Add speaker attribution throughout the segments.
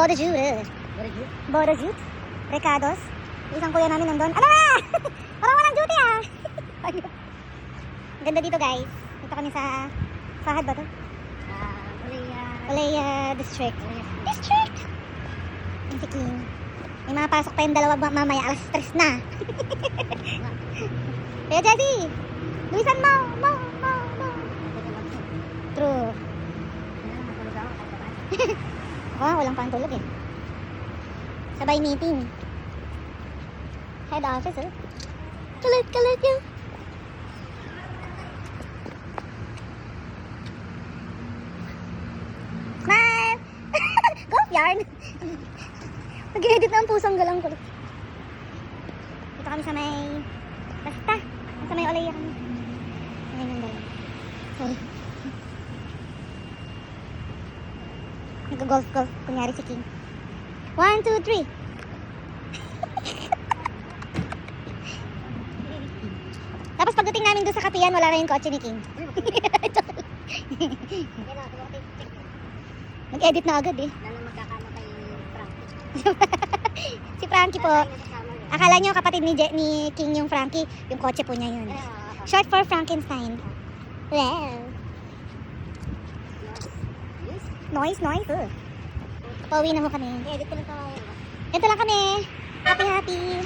Speaker 1: Borajut. Borajut. Recados. Isang kuya namin nandun. Ano ba? Parang walang duty ah. Ganda dito guys. Dito kami sa Fahad ba to? Olaya District. District! Yung si King. May mga pasok pa yung dalawa mamaya. Alas 3 na. Kaya Jessie! Luisan mo! True. Oh, walang pantulog eh. Sabay meeting. Head office eh. Kalit yun. Smile! Golf yarn! Nag-edit na ang pusang galang ko. Dito kami sa may... Basta! Sa may Olaya kami. Ngayon ang galang. Sorry. Nag-golf. Kunyari si King. 1, 2, 3. Tapos pagdating namin doon sa kapihan, wala na yung kotse ni King. Nag-edit na agad eh. Si Frankie po. Akala nyo kapatid ni King yung Frankie. Yung kotse po niya yun. Short for Frankenstein. Wow. Noise. Pauwi na ho kami. Edit ko lang ito. Ito lang kami. Happy.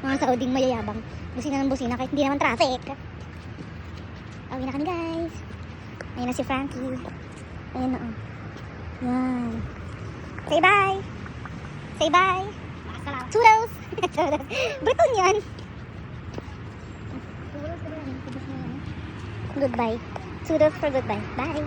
Speaker 1: Mga Sauding mayayabang. Busina ng busina kahit hindi naman traffic. Pauwi na kami guys. Ayun na si Frankie. Ayun na oh. Yan. Say bye. Toodles. Breton yan. Goodbye. Toodles for goodbye. Bye.